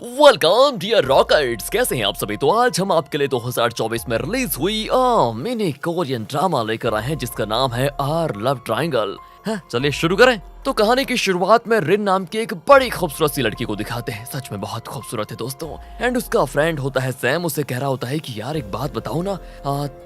Welcome dear rockets, कैसे हैं आप सभी। तो आज हम आपके लिए 2024 में रिलीज हुई मिनी कोरियन ड्रामा लेकर आए हैं जिसका नाम है आर लव ट्रायंगल। चलिए शुरू करें। तो कहानी की शुरुआत में रिन नाम की एक बड़ी खूबसूरत सी लड़की को दिखाते हैं। सच में बहुत खूबसूरत है दोस्तों। एंड उसका फ्रेंड होता है सैम, उसे कह रहा होता है कि यार एक बात बताओ ना,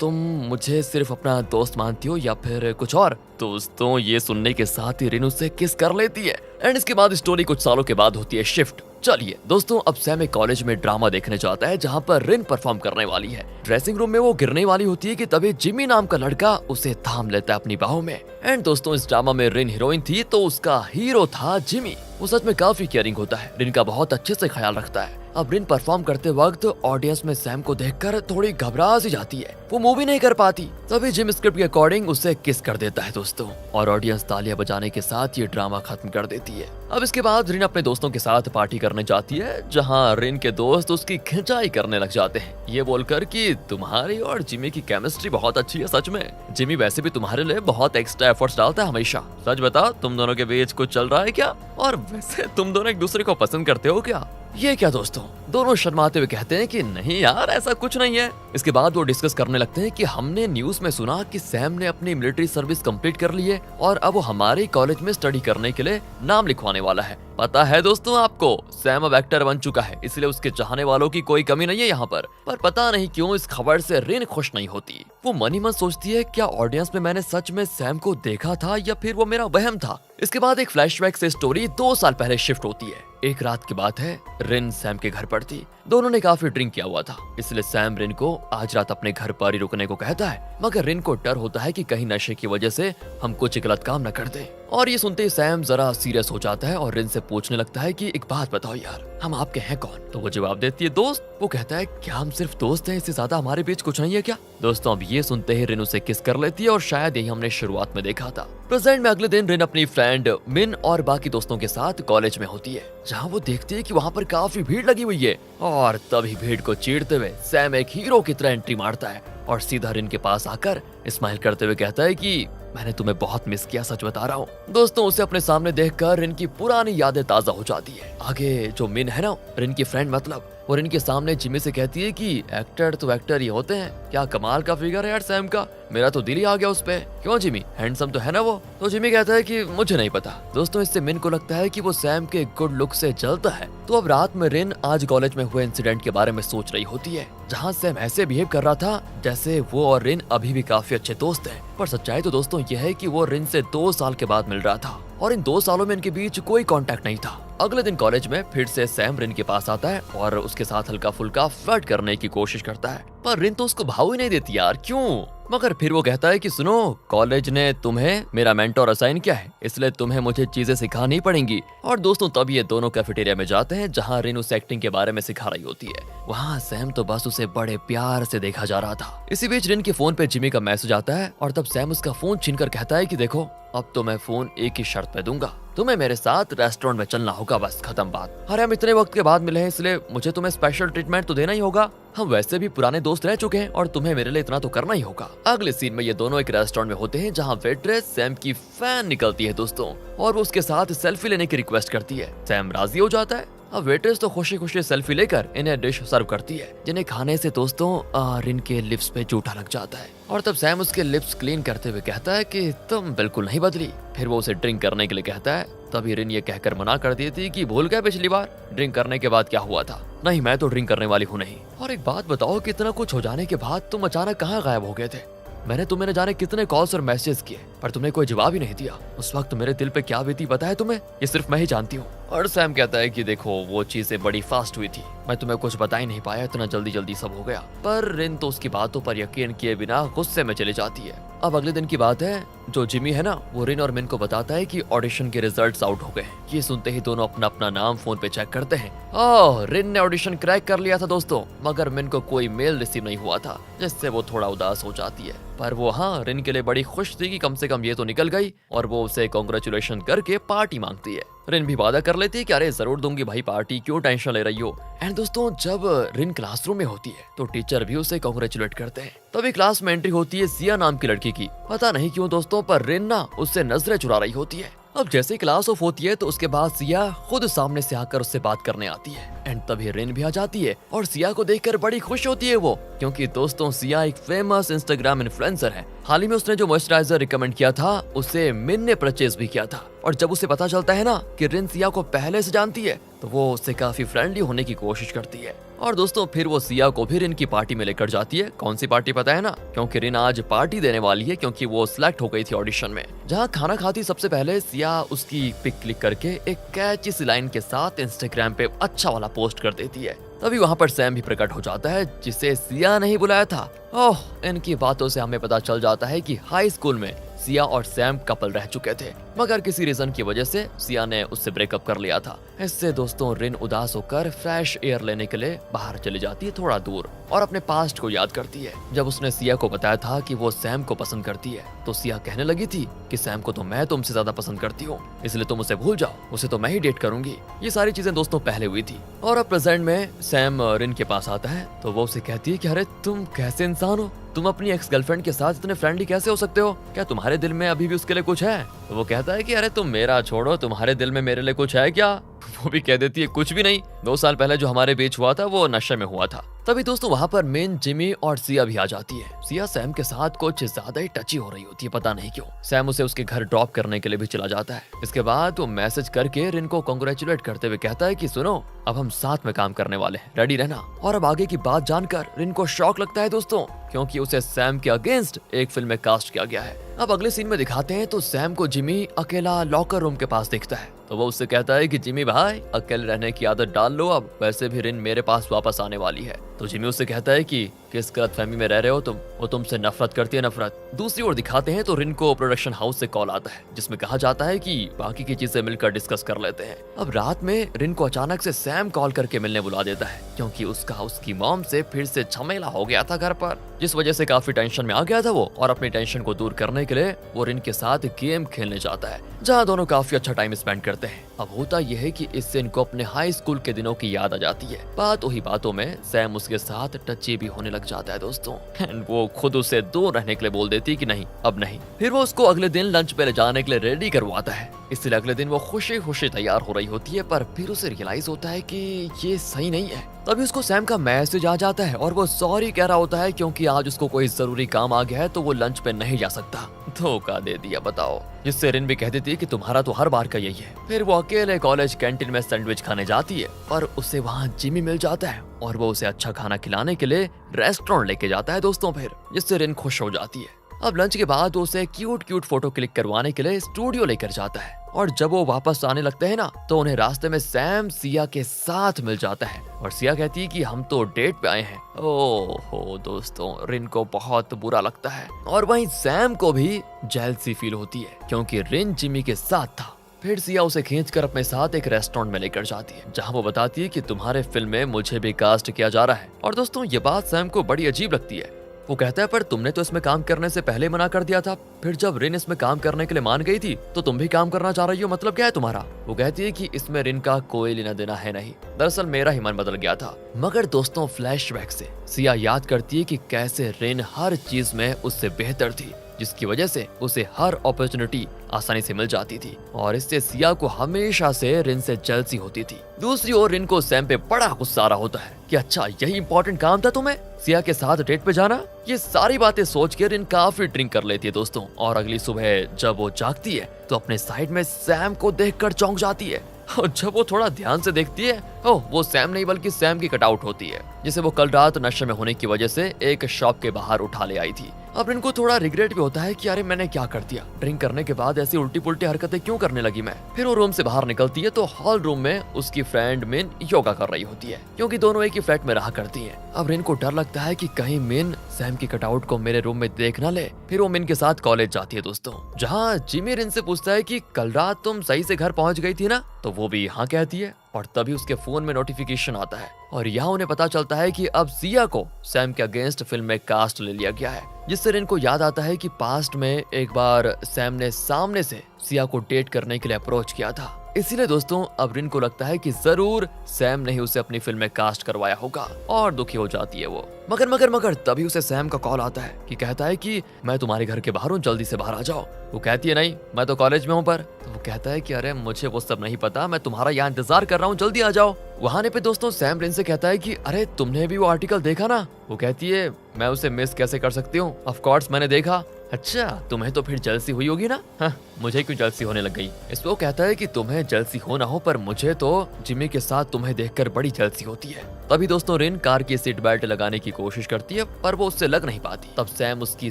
तुम मुझे सिर्फ अपना दोस्त मानती हो या फिर कुछ और। दोस्तों ये सुनने के साथ ही रिन उससे किस कर लेती है। एंड इसके बाद स्टोरी कुछ सालों के बाद होती है शिफ्ट। चलिए दोस्तों, अब सैम एक कॉलेज में ड्रामा देखने जाता है जहाँ पर रिन परफॉर्म करने वाली है। ड्रेसिंग रूम में वो गिरने वाली होती है कि तभी जिमी नाम का लड़का उसे थाम लेता है अपनी बाहों में। एंड दोस्तों इस ड्रामा में रिन हीरोइन थी तो उसका हीरो था जिमी। वो सच में काफी केयरिंग होता है, रिन का बहुत अच्छे से ख्याल रखता है। अब रिन परफॉर्म करते वक्त ऑडियंस में सैम को देखकर थोड़ी घबरा सी जाती है, वो मूवी नहीं कर पाती। तभी जिम स्क्रिप्ट के अकॉर्डिंग उसे किस कर देता है दोस्तों, और ऑडियंस तालियां बजाने के साथ ये ड्रामा खत्म कर देती है। अब इसके बाद रिन अपने दोस्तों के साथ पार्टी करने जाती है जहां रिन के दोस्त उसकी खिंचाई करने लग जाते हैं, ये बोलकर कि तुम्हारी और जिमी की केमिस्ट्री बहुत अच्छी है। सच में जिमी वैसे भी तुम्हारे लिए बहुत एक्स्ट्रा एफर्ट्स डालता है हमेशा। सच बताओ तुम दोनों के बीच कुछ चल रहा है क्या, और वैसे तुम दोनों एक दूसरे को पसंद करते हो क्या। ये क्या दोस्तों, दोनों शर्माते हुए कहते हैं कि नहीं यार ऐसा कुछ नहीं है। इसके बाद वो डिस्कस करने लगते हैं कि हमने न्यूज में सुना कि सैम ने अपनी मिलिट्री सर्विस कंप्लीट कर ली है और अब वो हमारे कॉलेज में स्टडी करने के लिए नाम लिखवाने वाला है। पता है दोस्तों आपको, सैम अब एक्टर बन चुका है, इसलिए उसके चाहने वालों की कोई कमी नहीं है यहाँ पर पता नहीं क्यों इस खबर से रिन खुश नहीं होती। वो मन ही मन सोचती है क्या ऑडियंस में मैंने सच में सैम को देखा था या फिर वो मेरा वहम था। इसके बाद एक फ्लैशबैक से स्टोरी 2 साल पहले शिफ्ट होती है। एक रात की बात है, रिन सैम के घर पर थी। दोनों ने काफी ड्रिंक किया हुआ था, इसलिए सैम रिन को आज रात अपने घर पर ही रुकने को कहता है, मगर रिन को डर होता है कि कहीं नशे की वजह से हम कुछ गलत काम न कर दें। और ये सुनते ही सैम जरा सीरियस हो जाता है और रिन से पूछने लगता है कि एक बात बताओ यार, हम आपके हैं कौन। तो वो जवाब देती है दोस्त। वो कहता है क्या हम सिर्फ दोस्त हैं, इससे ज्यादा हमारे बीच कुछ नहीं है क्या। दोस्तों अब ये सुनते ही रिन उसे किस कर लेती है और शायद यही हमने शुरुआत में देखा था। प्रेजेंट में अगले दिन रिन अपनी फ्रेंड मिन और बाकी दोस्तों के साथ कॉलेज में होती है जहाँ वो देखती है कि वहाँ पर काफी भीड़ लगी हुई है। और तभी भीड़ को चीरते हुए सैम एक हीरो की तरह एंट्री मारता है और सीधा रिन के पास आकर स्माइल करते हुए कहता है कि मैंने तुम्हें बहुत मिस किया, सच बता रहा हूँ। दोस्तों उसे अपने सामने देखकर रिन की पुरानी यादें ताजा हो जाती है। आगे जो मिन है ना, रिन की फ्रेंड मतलब, और इनके सामने जिमी से कहती है कि एक्टर तो एक्टर ही होते हैं, क्या कमाल का फिगर है यार सैम का, मेरा तो दिल ही आ गया उस पे। क्यों जिमी, हैंडसम तो है ना वो। तो जिमी कहता है कि मुझे नहीं पता। दोस्तों इससे मिन को लगता है कि वो सैम के गुड लुक से जलता है। तो अब रात में रिन आज कॉलेज में हुए इंसिडेंट के बारे में सोच रही होती है जहाँ सैम ऐसे बिहेव कर रहा था जैसे वो और रिन अभी भी काफी अच्छे दोस्त हैं। पर सच्चाई तो दोस्तों यह है कि वो रिन से 2 साल के बाद मिल रहा था और इन 2 सालों में इनके बीच कोई कांटेक्ट नहीं था। अगले दिन कॉलेज में फिर से सैम रिन के पास आता है और उसके साथ हल्का फुल्का फ्लर्ट करने की कोशिश करता है, पर रिन तो उसको भाव ही नहीं देती यार, क्यों। मगर फिर वो कहता है कि सुनो, कॉलेज ने तुम्हें मेरा मेंटोर असाइन किया है, इसलिए तुम्हें मुझे चीजें सिखानी पड़ेंगी। और दोस्तों तब ये दोनों कैफेटेरिया में जाते हैं जहाँ रिन उसे एक्टिंग के बारे में सिखा रही होती है। वहाँ सैम तो बस उसे बड़े प्यार से देखा जा रहा था। इसी बीच रिन के फोन पे जिमी का मैसेज आता है और तब सैम उसका फोन छीनकर कहता है कि देखो अब तो मैं फोन एक ही शर्त पे दूंगा, तुम्हें मेरे साथ रेस्टोरेंट में चलना होगा, बस खत्म बात। अरे हम इतने वक्त के बाद मिले हैं इसलिए मुझे तुम्हें स्पेशल ट्रीटमेंट तो देना ही होगा, हम वैसे भी पुराने दोस्त रह चुके हैं और तुम्हें मेरे लिए इतना तो करना ही होगा। अगले सीन में ये दोनों एक रेस्टोरेंट में होते हैं जहाँ वेट्रेस सैम की फैन निकलती है दोस्तों, और वो उसके साथ सेल्फी लेने की रिक्वेस्ट करती है। सैम राजी हो जाता है। अब वेट्रेस तो खुशी खुशी सेल्फी लेकर इन्हें डिश सर्व करती है, जिन्हें खाने से दोस्तों रिन के लिप्स पे जूठा लग जाता है। और तब सैम उसके लिप्स क्लीन करते हुए कहता है कि तुम बिल्कुल नहीं बदली। फिर वो उसे ड्रिंक करने के लिए कहता है। तभी रिन ये कहकर मना कर दी थी कि भूल गए पिछली बार ड्रिंक करने के बाद क्या हुआ था। नहीं मैं तो ड्रिंक करने वाली हूँ नहीं। और एक बात बताओ, कितना कुछ हो जाने के बाद तुम अचानक कहाँ गायब हो गए थे। मैंने तुम्हें न जाने कितने कॉल्स और मैसेज किए पर तुमने कोई जवाब ही नहीं दिया। उस वक्त मेरे दिल पे क्या बीती पता है तुम्हें, ये सिर्फ मैं ही जानती हूँ। और सैम कहता है कि देखो वो चीजें बड़ी फास्ट हुई थी, मैं तुम्हें कुछ बता ही नहीं पाया, इतना जल्दी जल्दी सब हो गया। पर रिन तो उसकी बातों पर यकीन किए बिना गुस्से में चली जाती है। अब अगले दिन की बात है, जो जिमी है ना वो रिन और मिन को बताता है कि ऑडिशन के रिजल्ट्स आउट हो गए। ये सुनते ही दोनों अपना अपना नाम फोन पे चेक करते हैं। ओह, रिन ने ऑडिशन क्रैक कर लिया था दोस्तों, मगर मिन को कोई मेल रिसीव नहीं हुआ था, जिससे वो थोड़ा उदास हो जाती है। पर वो हाँ रिन के लिए बड़ी खुश थी कि कम से कम ये तो निकल गई, और वो उसे कांग्रेचुलेशन करके पार्टी मांगती है। रिन भी वादा कर लेती है कि अरे जरूर दूंगी भाई पार्टी, क्यों टेंशन ले रही हो। एंड दोस्तों जब रिन क्लासरूम में होती है तो टीचर भी उसे कांग्रेचुलेट करते हैं। तभी क्लास में एंट्री होती है सिया नाम की लड़की की। पता नहीं क्यों दोस्तों पर रिन ना उससे नजरें चुरा रही होती है। अब जैसे ही क्लास ऑफ होती है तो उसके बाद सिया खुद सामने से आकर उससे बात करने आती है एंड तभी रिन भी आ जाती है और सिया को देखकर बड़ी खुश होती है वो, क्योंकि दोस्तों सिया एक फेमस इंस्टाग्राम इन्फ्लुएंसर है। हाल ही में उसने जो मॉइस्चराइजर रिकमेंड किया था उसे मिन ने परचेज भी किया था, और जब उसे पता चलता है ना कि रिन सिया को पहले से जानती है तो वो उससे काफी फ्रेंडली होने की कोशिश करती है। और दोस्तों फिर वो सिया को भी रिन की पार्टी में लेकर जाती है। कौन सी पार्टी पता है ना, क्योंकि रिन आज पार्टी देने वाली है, क्योंकि वो सिलेक्ट हो गई थी ऑडिशन में। जहाँ खाना खाती सबसे पहले सिया उसकी पिक क्लिक करके एक कैची सी लाइन के साथ इंस्टाग्राम पे अच्छा वाला पोस्ट कर देती है। तभी वहाँ पर सैम भी प्रकट हो जाता है जिसे सिया नहीं बुलाया था। ओह, इनकी बातों से हमें पता चल जाता है कि हाई स्कूल में सिया और सैम कपल रह चुके थे, मगर किसी रीजन की वजह से सिया ने उससे ब्रेकअप कर लिया था। इससे दोस्तों रिन उदास होकर फ्रेश एयर लेने के लिए बाहर चली जाती है थोड़ा दूर, और अपने पास्ट को याद करती है। जब उसने सिया को बताया था कि वो सैम को पसंद करती है तो सिया कहने लगी थी कि सैम को तो मैं तुमसे ज्यादा पसंद करती हूँ, इसलिए तुम उसे भूल जाओ, उसे तो मैं ही डेट करूंगी। ये सारी चीजें दोस्तों पहले हुई थी। और अब प्रेजेंट में सैम रिन के पास आता है तो वो उसे कहती है कि अरे तुम कैसे इंसान हो, तुम अपनी एक्स गर्लफ्रेंड के साथ इतने फ्रेंडली कैसे हो सकते हो, क्या तुम्हारे दिल में अभी भी उसके लिए कुछ है? तो वो कहता है कि अरे तुम मेरा छोड़ो, तुम्हारे दिल में मेरे लिए कुछ है क्या? वो भी कह देती है कुछ भी नहीं, 2 साल पहले जो हमारे बीच हुआ था वो नशे में हुआ था। तभी दोस्तों वहाँ पर मिन, जिमी और सिया भी आ जाती है। सिया सैम के साथ कुछ ज्यादा ही टची हो रही होती है, पता नहीं क्यों। सैम उसे उसके घर ड्रॉप करने के लिए भी चला जाता है। इसके बाद वो मैसेज करके रिन को कांग्रेचुलेट करते हुए कहता है कि सुनो, अब हम साथ में काम करने वाले हैं, रेडी रहना। और अब आगे की बात जानकर रिन को शॉक लगता है दोस्तों, क्योंकि उसे सैम के अगेंस्ट एक फिल्म में कास्ट किया गया है। अब अगले सीन में दिखाते हैं तो सैम को जिमी अकेला लॉकर रूम के पास दिखता है, तो वो उससे कहता है कि जिमी भाई अकेले रहने की आदत डाल लो, अब वैसे भी रिन मेरे पास वापस आने वाली है। तो जिमी उससे कहता है कि किस गलतफहमी में रह रहे हो तुम, वो तुमसे नफरत करती है, नफरत। दूसरी ओर दिखाते हैं तो रिन को प्रोडक्शन हाउस से कॉल आता है जिसमें कहा जाता है कि बाकी की चीजें मिलकर डिस्कस कर लेते हैं। अब रात में रिन को अचानक से सैम कॉल करके मिलने बुला देता है, क्योंकि उसकी मॉम से फिर से झमेला हो गया था घर पर, जिस वजह से काफी टेंशन में आ गया था वो। और अपनी टेंशन को दूर करने के लिए वो रिन के साथ गेम खेलने जाता है, जहाँ दोनों काफी अच्छा टाइम स्पेंड करते हैं। अब होता यह है कि इससे इनको अपने हाई स्कूल के दिनों की याद आ जाती है। बात वही बातों में सैम उसके साथ टची भी होने लग जाता है दोस्तों, एंड वो खुद उसे दूर रहने के लिए बोल देती है कि नहीं अब नहीं। फिर वो उसको अगले दिन लंच पे ले जाने के लिए रेडी करवाता है, इसलिए अगले दिन वो खुशी खुशी तैयार हो रही होती है, पर फिर उसे रियलाइज होता है कि ये सही नहीं है। तभी उसको सैम का मैसेज आ जाता है और वो सॉरी कह रहा होता है, क्योंकि आज उसको कोई जरूरी काम आ गया है तो वो लंच पे नहीं जा सकता। धोखा दे दिया बताओ, जिससे रिन भी कह देती है कि तुम्हारा तो हर बार का यही है। फिर वो अकेले कॉलेज कैंटीन में सैंडविच खाने जाती है, पर उसे वहाँ जिमी मिल जाता है और वो उसे अच्छा खाना खिलाने के लिए रेस्टोरेंट लेके जाता है दोस्तों, फिर जिससे रिन खुश हो जाती है। अब लंच के बाद वो उसे क्यूट फोटो क्लिक करवाने के लिए स्टूडियो लेकर जाता है, और जब वो वापस आने लगते हैं ना तो उन्हें रास्ते में सैम सिया के साथ मिल जाता है, और सिया कहती है कि हम तो डेट पे आए हैं। ओहो दोस्तों, रिन को बहुत बुरा लगता है, और वहीं सैम को भी जेलसी फील होती है, क्योंकि रिन जिमी के साथ था। फिर सिया उसे खींचकर अपने साथ एक रेस्टोरेंट में लेकर जाती है, जहां वो बताती है कि तुम्हारे फिल्म में मुझे भी कास्ट किया जा रहा है। और दोस्तों ये बात सैम को बड़ी अजीब लगती है। वो कहता है पर तुमने तो इसमें काम करने से पहले मना कर दिया था, फिर जब रिन इसमें काम करने के लिए मान गई थी तो तुम भी काम करना चाह रही हो, मतलब क्या है तुम्हारा? वो कहती है कि इसमें रिन का कोई लेना देना है नहीं, दरअसल मेरा ही मन बदल गया था। मगर दोस्तों फ्लैशबैक से सिया याद करती है कि कैसे रिन हर चीज में उससे बेहतर थी, जिसकी वजह से उसे हर अपॉर्चुनिटी आसानी से मिल जाती थी, और इससे सिया को हमेशा से रिन से जेलसी होती थी। दूसरी ओर रिन को सैम पे बड़ा गुस्सा आ रहा होता है कि अच्छा यही इंपॉर्टेंट काम था तुम्हें, सिया के साथ डेट पे जाना। ये सारी बातें सोच के रिन काफी ड्रिंक कर लेती है दोस्तों, और अगली सुबह जब वो जागती है तो अपने साइड में सैम को देखकर चौंक जाती है, और जब वो थोड़ा ध्यान से देखती है वो सैम नहीं बल्कि सैम की कटआउट होती है, जिसे वो कल रात नशे में होने की वजह से एक शॉप के बाहर उठा ले आई थी। अब इनको थोड़ा रिग्रेट भी होता है कि अरे मैंने क्या कर दिया, ड्रिंक करने के बाद ऐसी उल्टी पुल्टी हरकतें क्यों करने लगी मैं। फिर वो रूम से बाहर निकलती है तो हॉल रूम में उसकी फ्रेंड मिन योगा कर रही होती है, क्योंकि दोनों एक ही फ्लैट में रहा करती हैं। अब रिन को डर लगता है कि कहीं मिन सैम की कटआउट को मेरे रूम में देख ना ले। फिर वो मिन के साथ कॉलेज जाती है दोस्तों, जहाँ जिमी रिन से पूछता है कि कल रात तुम सही से घर पहुंच गई थी ना, तो वो भी हाँ कहती है, और तभी उसके फोन में नोटिफिकेशन आता है, और यहाँ उन्हें पता चलता है कि अब सिया को सैम के अगेंस्ट फिल्म में कास्ट ले लिया गया है, जिससे रिन को याद आता है कि पास्ट में एक बार सैम ने सामने से सिया को डेट करने के लिए अप्रोच किया था, इसीलिए दोस्तों अब रिन को लगता है कि जरूर सैम ने ही उसे अपनी फिल्म में कास्ट करवाया होगा और दुखी हो जाती है वो। मगर तभी उसे सैम का कॉल आता है कि कहता है कि मैं तुम्हारे घर के बाहर हूँ, जल्दी से बाहर आ जाओ। वो कहती है नहीं, मैं तो कॉलेज में हूँ पर। तो वो कहता है कि अरे मुझे वो सब नहीं पता, मैं तुम्हारा यहाँ इंतजार कर रहा हूँ, जल्दी आ जाओ। वहां पे दोस्तों सैम रिन से कहता है कि अरे तुमने भी वो आर्टिकल देखा ना। वो कहती है मैं उसे मिस कैसे कर सकती हूँ, ऑफ कोर्स मैंने देखा। अच्छा तुम्हें तो फिर जलसी हुई होगी ना। हाँ, मुझे क्यों जलसी होने लग गई। इसको कहता है कि तुम्हें जलसी हो ना हो पर मुझे तो जिमी के साथ तुम्हें देखकर बड़ी जलसी होती है। तभी दोस्तों रिन कार की सीट बेल्ट लगाने की कोशिश करती है पर वो उससे लग नहीं पाती। तब सैम उसकी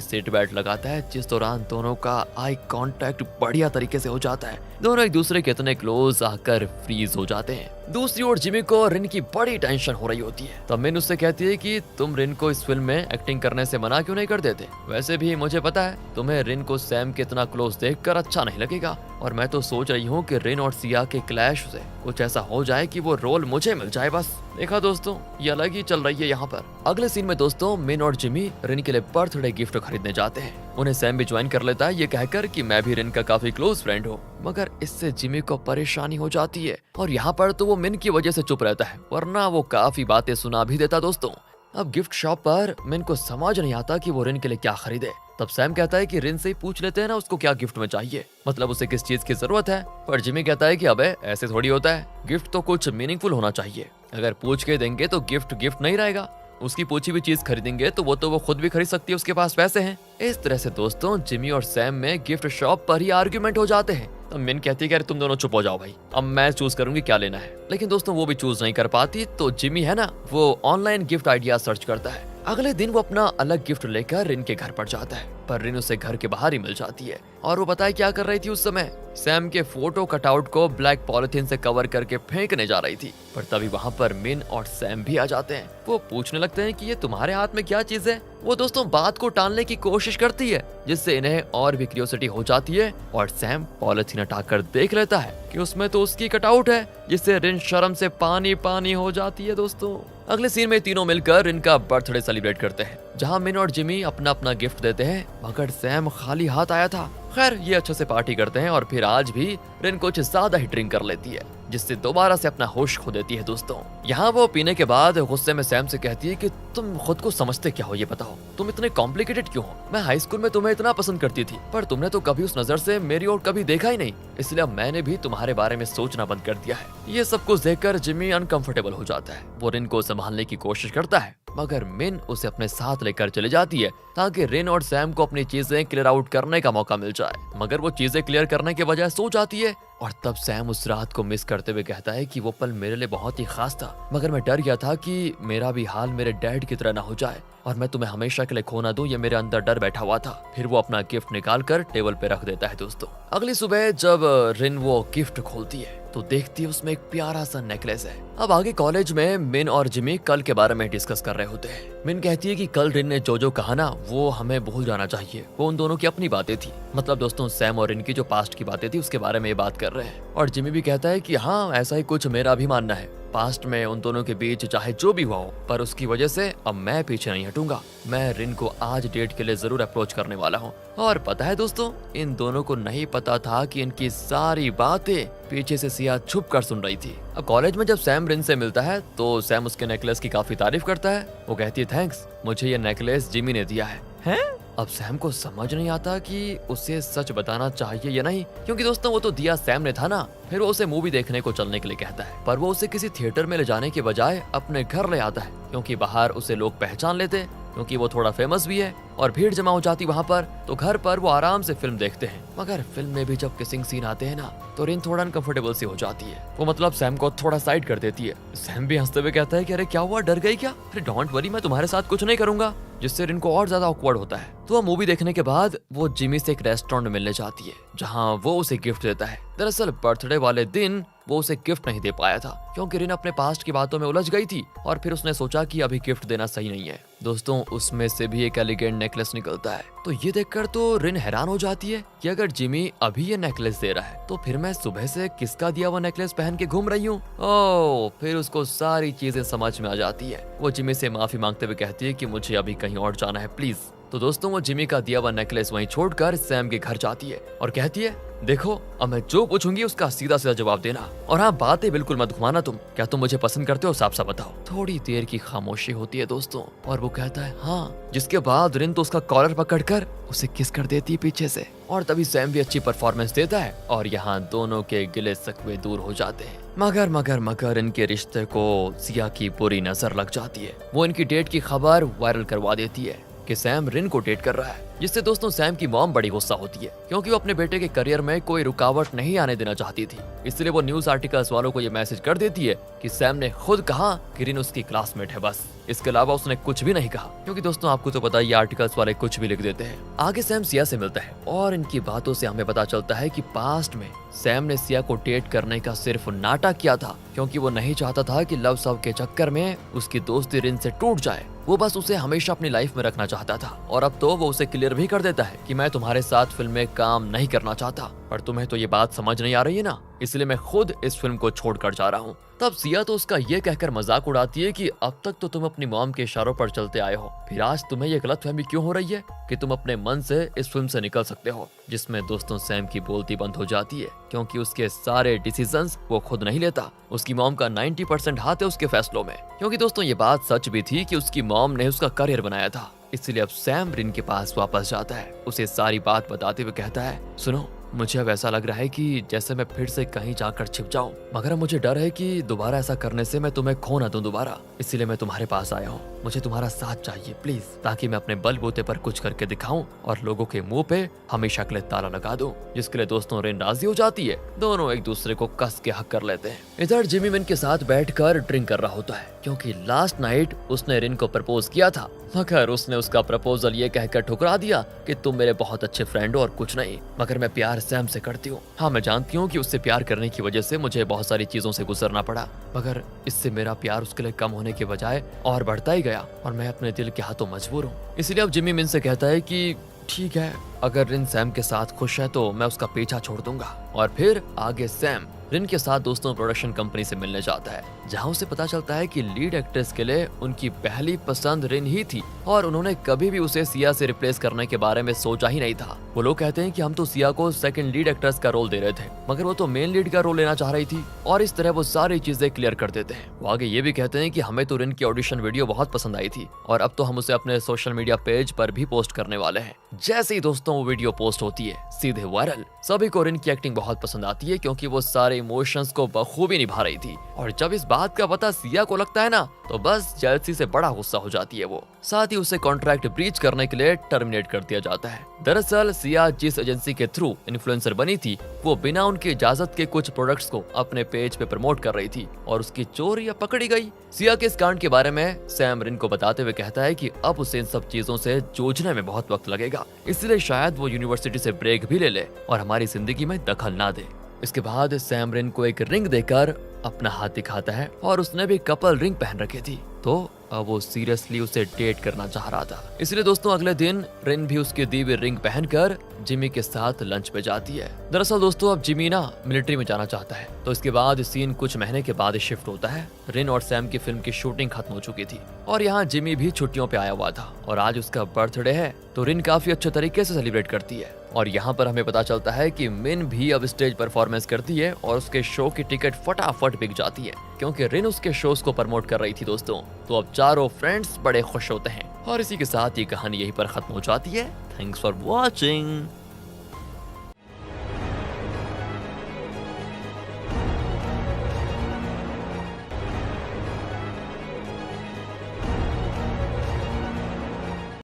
सीट बेल्ट लगाता है, जिस दौरान दोनों का आई कांटेक्ट बढ़िया तरीके से हो जाता है। दोनों एक दूसरे के इतने क्लोज आकर फ्रीज हो जाते हैं। दूसरी ओर जिमी को रिन की बड़ी टेंशन हो रही होती है। तब मिन उससे कहती है कि तुम रिन को इस फिल्म में एक्टिंग करने से मना क्यों नहीं कर देते। वैसे भी मुझे पता है तुम्हें रिन को सैम के इतना क्लोज देखकर अच्छा नहीं लगेगा और मैं तो सोच रही हूँ कि रिन और सिया के क्लैश से कुछ ऐसा हो जाए कि वो रोल मुझे मिल जाए बस। देखा दोस्तों ये अलग ही चल रही है यहाँ पर। अगले सीन में दोस्तों मिन और जिमी रिन के लिए बर्थडे गिफ्ट खरीदने जाते हैं। उन्हें सैम भी ज्वाइन कर लेता है ये कहकर कि मैं भी रिन का काफी क्लोज फ्रेंड हूँ। मगर इससे जिमी को परेशानी हो जाती है और यहाँ पर तो वो मिन की वजह से चुप रहता है, वरना वो काफी बातें सुना भी देता दोस्तों। अब गिफ्ट शॉप पर मिन को समझ नहीं आता कि वो रिन के लिए क्या खरीदे। तब सैम कहता है कि रिन से ही पूछ लेते हैं ना उसको क्या गिफ्ट में चाहिए, मतलब उसे किस चीज की जरूरत है। पर जिमी कहता है कि अबे ऐसे थोड़ी होता है, गिफ्ट तो कुछ मीनिंगफुल होना चाहिए। अगर पूछ के देंगे तो गिफ्ट गिफ्ट नहीं रहेगा, उसकी पूछी हुई चीज खरीदेंगे तो वो खुद भी खरीद सकती है, उसके पास पैसे हैं। इस तरह से दोस्तों जिमी और सैम में गिफ्ट शॉप पर ही आर्ग्यूमेंट हो जाते हैं। तो मिन कहती है कि अरे तुम दोनों चुप हो जाओ भाई, अब मैं चूज करूंगी क्या लेना है। लेकिन दोस्तों वो भी चूज नहीं कर पाती, तो जिमी है ना वो ऑनलाइन गिफ्ट आइडिया सर्च करता है। अगले दिन वो अपना अलग गिफ्ट लेकर रिन के घर पर जाता है, पर रिन उसे घर के बाहर ही मिल जाती है। और वो पता है क्या कर रही थी उस समय, सैम के फोटो कटआउट को ब्लैक पॉलिथीन से कवर करके फेंकने जा रही थी। पर तभी वहाँ पर मिन और सैम भी आ जाते हैं। वो पूछने लगते हैं कि ये तुम्हारे हाथ में क्या चीज है। वो दोस्तों बात को टालने की कोशिश करती है, जिससे इन्हें और भी क्यूरियोसिटी हो जाती है और सैम पॉलिथीन हटाकर देख लेता है कि उसमें तो उसकी कटआउट है, जिससे रिन शर्म से पानी पानी हो जाती है दोस्तों। अगले सीन में तीनों मिलकर रिन का बर्थडे सेलिब्रेट करते हैं, जहां मिन और जिमी अपना अपना गिफ्ट देते हैं, मगर सैम खाली हाथ आया था। खैर ये अच्छे से पार्टी करते हैं और फिर आज भी रिन कुछ ज्यादा ही ड्रिंक कर लेती है, जिससे दोबारा से अपना होश खो देती है दोस्तों। यहाँ वो पीने के बाद गुस्से में सैम से कहती है कि तुम खुद को समझते क्या हो, ये बताओ तुम इतने कॉम्प्लिकेटेड क्यों हो। मैं हाई स्कूल में तुम्हें इतना पसंद करती थी, पर तुमने तो कभी उस नजर से मेरी ओर कभी देखा ही नहीं, इसलिए अब मैंने भी तुम्हारे बारे में सोचना बंद कर दिया है। ये सब कुछ देखकर जिमी अनकंफर्टेबल हो जाता है। वो रिन को संभालने की कोशिश करता है, मगर मिन उसे अपने साथ लेकर चली जाती है ताकि रिन और सैम को अपनी चीजें क्लियर आउट करने का मौका मिल जाए। मगर वो चीजें क्लियर करने के बजाय सो जाती है और तब सैम उस रात को मिस करते हुए कहता है कि वो पल मेरे लिए बहुत ही खास था, मगर मैं डर गया था कि मेरा भी हाल मेरे डैड की तरह ना हो जाए और मैं तुम्हें हमेशा के लिए खो ना दूं, ये मेरे अंदर डर बैठा हुआ था। फिर वो अपना गिफ्ट निकाल कर टेबल पे रख देता है दोस्तों। अगली सुबह जब रिन वो गिफ्ट खोलती है तो देखती है उसमें एक प्यारा सा नेकलेस है। अब आगे कॉलेज में मिन और जिमी कल के बारे में डिस्कस कर रहे होते हैं। मिन कहती है कि कल रिन ने जो कहा ना वो हमें भूल जाना चाहिए, वो उन दोनों की अपनी बातें थी, मतलब दोस्तों सैम और रिन की जो पास्ट की बातें थी उसके बारे में ये बात कर रहे हैं। और जिमी भी कहता है कि हाँ ऐसा ही कुछ मेरा भी मानना है, पास्ट में उन दोनों के बीच चाहे जो भी हुआ हो, पर उसकी वजह से अब मैं पीछे नहीं हटूंगा। मैं रिन को आज डेट के लिए जरूर अप्रोच करने वाला हूँ। और पता है दोस्तों इन दोनों को नहीं पता था कि इनकी सारी बातें पीछे से सिया छुप कर सुन रही थी। अब कॉलेज में जब सैम रिन से मिलता है तो सैम उसके नेकलेस की काफी तारीफ करता है। वो कहती है थैंक्स, मुझे ये नेकलेस जिमी ने दिया है। अब सैम को समझ नहीं आता कि उसे सच बताना चाहिए या नहीं, क्योंकि दोस्तों वो तो दिया सैम ने था ना। फिर वो उसे मूवी देखने को चलने के लिए कहता है, पर वो उसे किसी थिएटर में ले जाने के बजाय अपने घर ले आता है, क्योंकि बाहर उसे लोग पहचान लेते, क्योंकि वो थोड़ा फेमस भी है और भीड़ जमा हो जाती वहाँ पर। तो घर पर वो आराम से फिल्म देखते हैं, मगर फिल्म में भी जब किसिंग सीन आते हैं ना तो रिन थोड़ा अनकंफर्टेबल सी हो जाती है। वो मतलब सैम को थोड़ा साइड कर देती है। सैम भी हंसते हुए कहता है कि अरे क्या हुआ, डर गई क्या। अरे डोंट वरी, मैं तुम्हारे साथ कुछ नहीं करूंगा, जिससे रिन को और ज्यादा ऑकवर्ड होता है। तो मूवी देखने के बाद वो जिमी से एक रेस्टोरेंट में मिलने जाती है, जहाँ वो उसे गिफ्ट देता है। दरअसल बर्थडे वाले दिन वो उसे गिफ्ट नहीं दे पाया था, क्योंकि रिन अपने पास्ट की बातों में उलझ गई थी और फिर उसने सोचा कि अभी गिफ्ट देना सही नहीं है। दोस्तों उसमें से भी एक एलिगेंट नेकलेस निकलता है। तो ये देखकर तो रिन हैरान हो जाती है कि अगर जिमी अभी ये नेकलेस दे रहा है तो फिर मैं सुबह से किसका दिया हुआ नेकलेस पहन के घूम रही हूँ। ओह, फिर उसको सारी चीजें समझ में आ जाती है। वो जिमी से माफी मांगते हुए कहती है कि मुझे अभी कहीं और जाना है प्लीज। तो दोस्तों वो जिमी का दिया हुआ नेकलेस वहीं छोड़कर सैम के घर जाती है और कहती है देखो अब मैं जो पूछूंगी उसका सीधा सीधा जवाब देना, और हाँ बातें बिल्कुल मत घुमाना तुम। क्या तुम मुझे पसंद करते हो, साफ साफ बताओ। थोड़ी देर की खामोशी होती है दोस्तों, और वो कहता है हाँ। जिसके बाद रिन तो उसका कॉलर पकड़कर उसे किस कर देती है पीछे से, और तभी सैम भी अच्छी परफॉर्मेंस देता है और यहाँ दोनों के गिले शिकवे दूर हो जाते हैं। मगर इनके रिश्ते को सिया की बुरी नजर लग जाती है। वो इनकी डेट की खबर वायरल करवा देती है कि सैम रिन को डेट कर रहा है, जिससे दोस्तों सैम की मॉम बड़ी गुस्सा होती है, क्योंकि वो अपने बेटे के करियर में कोई रुकावट नहीं आने देना चाहती थी। इसलिए वो न्यूज आर्टिकल्स वालों को ये मैसेज कर देती है कि सैम ने खुद कहा कि रिन उसकी क्लासमेट है, बस इसके अलावा उसने कुछ भी नहीं कहा। क्योंकि दोस्तों आपको तो पता है ये आर्टिकल्स वाले कुछ भी लिख देते हैं। आगे सैम सिया से मिलता है और इनकी बातों से हमें पता चलता है कि पास्ट में सैम ने सिया को डेट करने का सिर्फ नाटक किया था, क्योंकि वो नहीं चाहता था कि लव सव के चक्कर में उसकी दोस्ती रिन से टूट जाए। वो बस उसे हमेशा अपनी लाइफ में रखना चाहता था, और अब तो वो उसे क्लियर भी कर देता है कि मैं तुम्हारे साथ फिल्म में काम नहीं करना चाहता। पर तुम्हें तो ये बात समझ नहीं आ रही है ना, इसलिए मैं खुद इस फिल्म को छोड़कर जा रहा हूँ। तब सिया तो उसका ये कहकर मजाक उड़ाती है कि अब तक तो तुम अपनी मॉम के इशारों पर चलते आए हो, फिर आज तुम्हें ये गलतफहमी क्यों हो रही है कि तुम अपने मन से इस फिल्म से निकल सकते हो। जिसमें दोस्तों सैम की बोलती बंद हो जाती है, क्योंकि उसके सारे डिसीजंस वो खुद नहीं लेता। उसकी मॉम का 90% हाथ है उसके फैसलों में। क्योंकि दोस्तों ये बात सच भी थी कि उसकी मॉम ने उसका करियर बनाया था। इसलिए अब सैम रिन के पास वापस जाता है, उसे सारी बात बताते हुए कहता है, सुनो मुझे अब ऐसा लग रहा है कि जैसे मैं फिर से कहीं जाकर छिप जाऊं, मगर अब मुझे डर है कि दोबारा ऐसा करने से मैं तुम्हें खो ना दूं दोबारा। इसीलिए मैं तुम्हारे पास आया हूँ, मुझे तुम्हारा साथ चाहिए प्लीज, ताकि मैं अपने बलबूते पर कुछ करके दिखाऊं और लोगों के मुंह पे हमेशा के लिए ताला लगा दूं। जिसके लिए दोस्तों रिन राजी हो जाती है। दोनों एक दूसरे को कस के हक कर लेते हैं। इधर जिमी मिन के साथ बैठकर ड्रिंक कर रहा होता है, क्योंकि लास्ट नाइट उसने रिन को प्रपोज किया था, मगर उसने उसका प्रपोजल ये कहकर ठुकरा दिया कि तुम मेरे बहुत अच्छे फ्रेंड हो और कुछ नहीं, मगर मैं प्यार सैम से करती हूँ। हाँ मैं जानती हूँ कि उससे प्यार करने की वजह से मुझे बहुत सारी चीजों से गुजरना पड़ा, मगर इससे मेरा प्यार उसके लिए कम होने के बजाय और बढ़ता ही गया, और मैं अपने दिल के हाथों मजबूर हूँ। इसलिए अब जिमी मिन से कहता है कि ठीक है, अगर रिन सैम के साथ खुश है तो मैं उसका पीछा छोड़ दूंगा। और फिर आगे सैम रिन के साथ दोस्तों प्रोडक्शन कंपनी से मिलने जाता है, जहां उसे पता चलता है कि लीड एक्ट्रेस के लिए उनकी पहली पसंद रिन ही थी, और उन्होंने कभी भी उसे सिया से रिप्लेस करने के बारे में सोचा ही नहीं था। वो लोग कहते हैं कि हम तो सिया को सेकंड लीड एक्ट्रेस का रोल दे रहे थे, मगर वो तो मेन लीड का रोल लेना चाह रही थी, और इस तरह वो सारी चीजें क्लियर कर देते हैं। वो आगे ये भी कहते हैं कि हमें तो रिन की ऑडिशन वीडियो बहुत पसंद आई थी, और अब तो हम उसे अपने सोशल मीडिया पेज पर भी पोस्ट करने वाले हैं। जैसे ही दोस्तों वो वीडियो पोस्ट होती है सीधे वायरल। सभी को रिन की एक्टिंग बहुत पसंद आती है, क्योंकि वो सारे इमोशंस को बखूबी निभा रही थी, और जब इस बात का पता सिया को लगता है ना, तो बस जेलसी से बड़ा गुस्सा हो जाती है वो। साथ ही उसे कॉन्ट्रैक्ट ब्रीच करने के लिए टर्मिनेट कर दिया जाता है। दरअसल सिया जिस एजेंसी के थ्रू इन्फ्लुएंसर बनी थी, वो बिना उनकी इजाजत के कुछ प्रोडक्ट्स को अपने पेज पे प्रमोट कर रही थी, और उसकी चोरी पकड़ी गई। सिया के इस कांड के बारे में सैम रिन को बताते हुए कहता है कि अब उसे इन सब चीजों से जूझने में बहुत वक्त लगेगा, इसलिए शायद वो यूनिवर्सिटी से ब्रेक भी ले ले और हमारी जिंदगी में दखल ना दे। इसके बाद सैम रिन को एक रिंग देकर अपना हाथ दिखाता है, और उसने भी कपल रिंग पहन रखी थी, तो अब वो सीरियसली उसे डेट करना चाह रहा था। इसलिए दोस्तों अगले दिन रिन भी उसकी दी हुई रिंग पहनकर जिमी के साथ लंच पे जाती है। दरअसल दोस्तों अब जिमी ना मिलिट्री में जाना चाहता है, तो इसके बाद सीन कुछ महीने के बाद शिफ्ट होता है। रिन और सैम की फिल्म की शूटिंग खत्म हो चुकी थी, और यहाँ जिमी भी छुट्टियों पे आया हुआ था, और आज उसका बर्थडे है, तो रिन काफी अच्छे तरीके से सेलिब्रेट करती है। और यहाँ पर हमें पता चलता है कि मिन भी अब स्टेज परफॉर्मेंस करती है, और उसके शो की टिकट फटाफट बिक जाती है, क्योंकि रिन उसके शोज को प्रमोट कर रही थी दोस्तों। तो अब चारों फ्रेंड्स बड़े खुश होते हैं, और इसी के साथ ये कहानी यहीं पर खत्म हो जाती है। Thanks for watching.